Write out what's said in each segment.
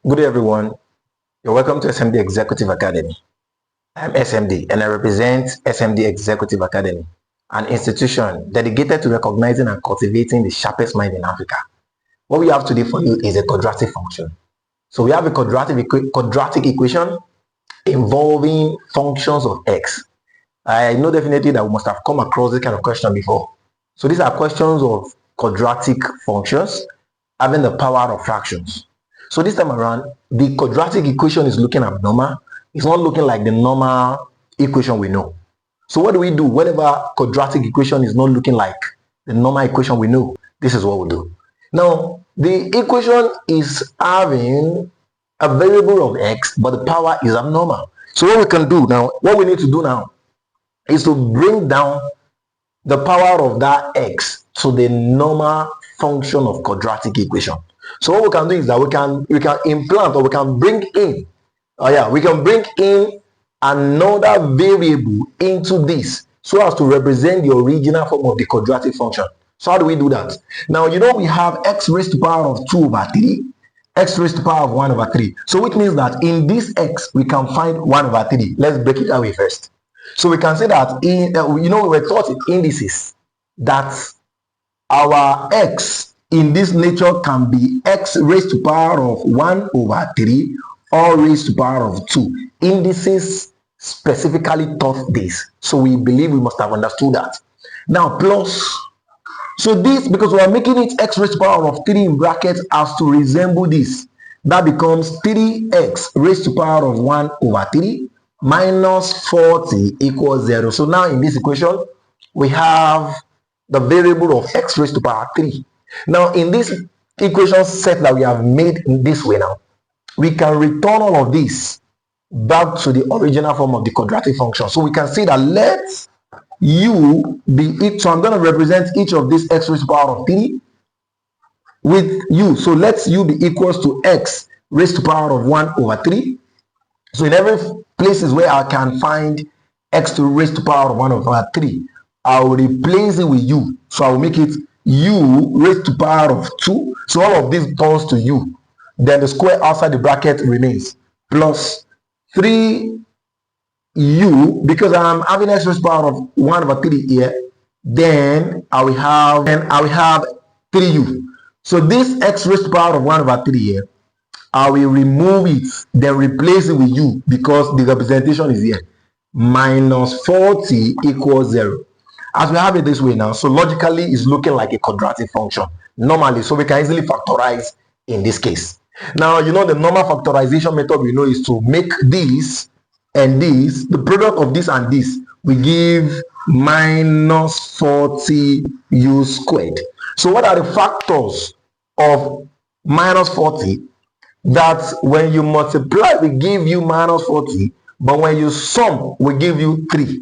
Good day, everyone. You're welcome to SMD Executive Academy. I'm SMD and I represent SMD Executive Academy, an institution dedicated to recognizing and cultivating the sharpest mind in Africa. What we have today for you is a quadratic function. So we have a quadratic equation involving functions of x. I know definitely that we must have come across this kind of question before. So these are questions of quadratic functions having the power of fractions. So this time around, the quadratic equation is looking abnormal. It's not looking like the normal equation we know. So what do we do whenever quadratic equation is not looking like the normal equation we know? This is what we do. Now, the equation is having a variable of x, but the power is abnormal. So what we can do now, what we need to do now is to bring down the power of that x to the normal function of quadratic equation. So what we can do is that we can implant, or we can bring in another variable into this so as to represent the original form of the quadratic function. So how do we do that? Now, you know, we have x raised to the power of 2 over 3, x raised to the power of 1 over 3. So which means that in this x, we can find 1 over 3. Let's break it away first. So we can say that we were taught in indices that our x in this nature can be x raised to the power of 1 over 3 or raised to the power of 2. Indices specifically taught this. So we believe we must have understood that. Now plus, so this, because we are making it x raised to the power of 3 in brackets has to resemble this. That becomes 3x raised to the power of 1 over 3 minus 40 equals 0. So now in this equation, we have the variable of x raised to the power 3. Now in this equation set that we have made in this way now, we can return all of this back to the original form of the quadratic function. So we can say that let u be equal, so I'm going to represent each of these x raised to the power of 3 with u. So let u be equals to x raised to the power of 1 over 3. So in every places where I can find x to raised to the power of 1 over 3, I will replace it with u. So I will make it u raised to the power of 2. So all of this turns to u. Then the square outside the bracket remains plus 3u, because I'm having x raised to the power of 1 over 3 here. Then I will have 3u. So this x raised to the power of 1 over 3 here, I will remove it, then replace it with u because the representation is here. Minus 40 equals 0. As we have it this way now, so logically it's looking like a quadratic function normally, so we can easily factorize in this case. Now, you know, the normal factorization method we know is to make this and this, the product of this and this, we give minus 40u squared. So what are the factors of minus 40? That when you multiply, we give you minus 40, but when you sum, we give you 3.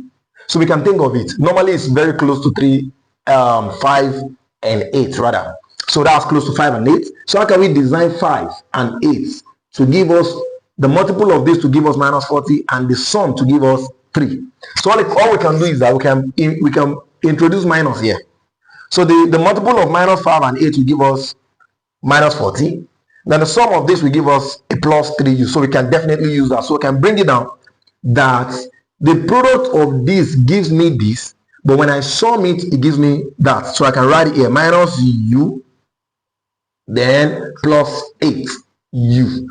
So we can think of it. Normally, it's very close to 3, 5, and 8 rather. So that's close to 5 and 8. So how can we design 5 and 8 to give us the multiple of this to give us minus 40 and the sum to give us 3? So all we can do is that we can introduce minus here. So the multiple of minus 5 and 8 will give us minus 40. Then the sum of this will give us a plus 3u. So we can definitely use that. So we can bring it down that the product of this gives me this, but when I sum it, it gives me that. So I can write it here, minus u, then plus 8u.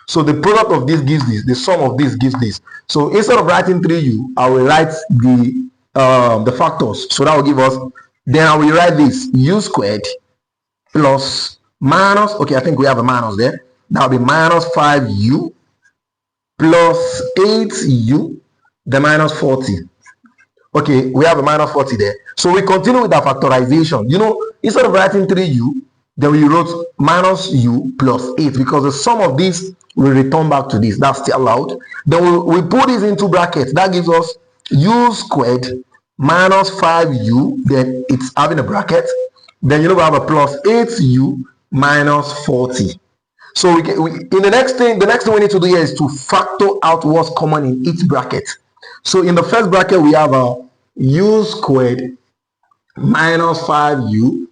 So the product of this gives this, the sum of this gives this. So instead of writing 3u, I will write the factors. So that will give us, then I will write this, u squared plus minus, okay, I think we have a minus there. That will be minus 5u plus 8u, the minus 40. Okay, we have a minus 40 there. So we continue with our factorization. You know, instead of writing 3u, then we wrote minus u plus 8 because the sum of this will return back to this. That's still allowed. Then we put this into brackets. That gives us u squared minus 5u, then it's having a bracket. Then you know we have a plus 8u minus 40. So the next thing we need to do here is to factor out what's common in each bracket. So in the first bracket we have a u squared minus 5u.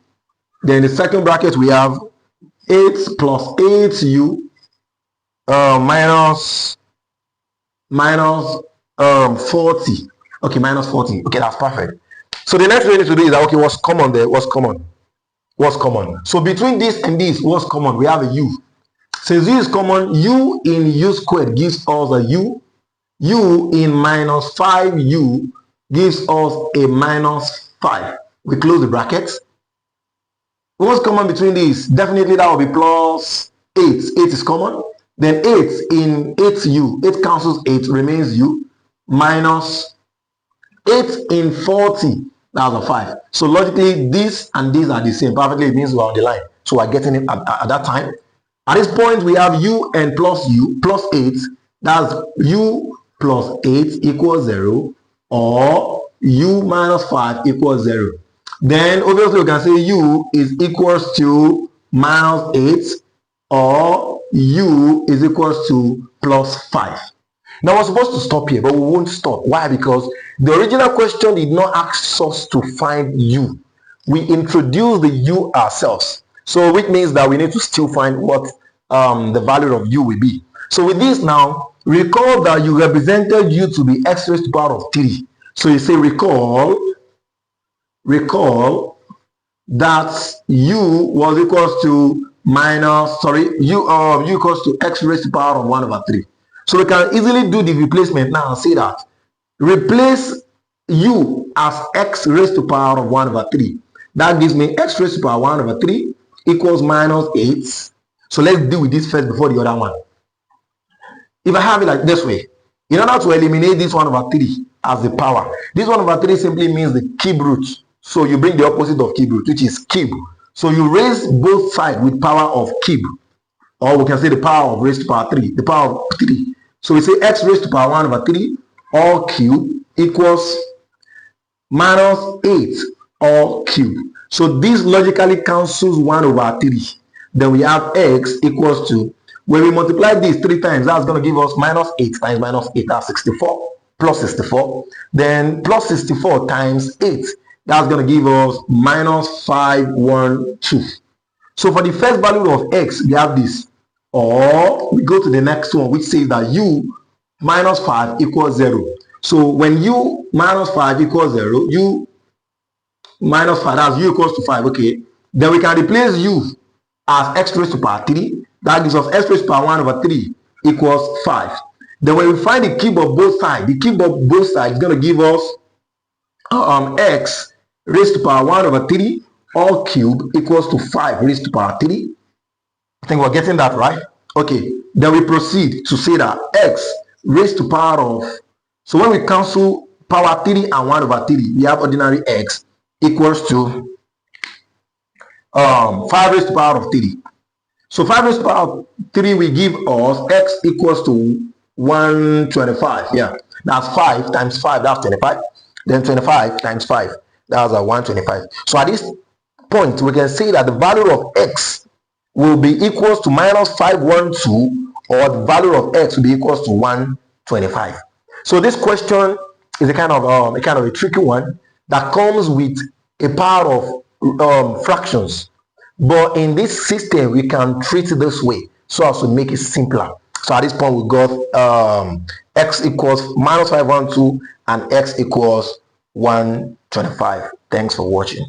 Then in the second bracket we have 8 plus 8u minus 40. Okay, minus 40. Okay, that's perfect. So the next thing we need to do is that, okay, what's common there? What's common? What's common? So between this and this, what's common? We have a u. Since u is common, u in u squared gives us a u. U in minus 5u gives us a minus 5. We close the brackets. What's common between these? Definitely that will be plus 8. 8 is common. Then 8 in 8u, 8 cancels 8, remains u, minus 8 in 40, that's a 5. So logically, this and these are the same. Perfectly, it means we're on the line. So we're getting it at that time. At this point, we have u and plus u, plus 8. That's u plus 8 equals 0, or u minus 5 equals 0. Then obviously we can say u is equals to minus 8, or u is equals to plus 5. Now we're supposed to stop here, but we won't stop. Why? Because the original question did not ask us to find u. We introduced the u ourselves. So which means that we need to still find what the value of u will be. So with this now, recall that you represented u to be x raised to the power of 3. So you say recall that u was equals to u equals to x raised to the power of 1 over 3. So we can easily do the replacement now and say that replace u as x raised to the power of 1 over 3. That gives me x raised to the power 1 over 3 equals minus 8. So let's deal with this first before the other one. If I have it like this way, in order to eliminate this 1 over 3 as the power, this 1 over 3 simply means the cube root. So you bring the opposite of cube root, which is cube. So you raise both sides with power of cube, or we can say the power of raised to power 3, the power of 3. So we say x raised to power 1 over 3 all cube equals minus 8 all cube. So this logically cancels 1 over 3. Then we have x equals to, when we multiply this 3 times, that's going to give us minus 8 times minus 8, that's 64, plus 64. Then plus 64 times 8, that's going to give us minus 512. So for the first value of x, we have this. Or we go to the next one, which says that u minus 5 equals 0. So when u minus 5 equals 0, u minus 5, that's u equals to 5, okay. Then we can replace u as x raised to power 3. That gives us x raised to power 1 over 3 equals 5. Then when we find the cube of both sides, the cube of both sides is going to give us x raised to power 1 over 3 all cube equals to 5 raised to power 3. I think we're getting that right. Okay, then we proceed to say that x raised to power of, so when we cancel power 3 and 1 over 3, we have ordinary x equals to 5 raised to power of 3. So 5 raised to power of 3 will give us x equals to 125. Yeah, that's 5 times 5, that's 25. Then 25 times 5, that's 125. So at this point, we can say that the value of x will be equals to minus 512, or the value of x will be equals to 125. So this question is a kind of a tricky one that comes with a power of fractions. But in this system, we can treat it this way so as to make it simpler. So at this point, we got x equals minus 512 and x equals 125. Thanks for watching.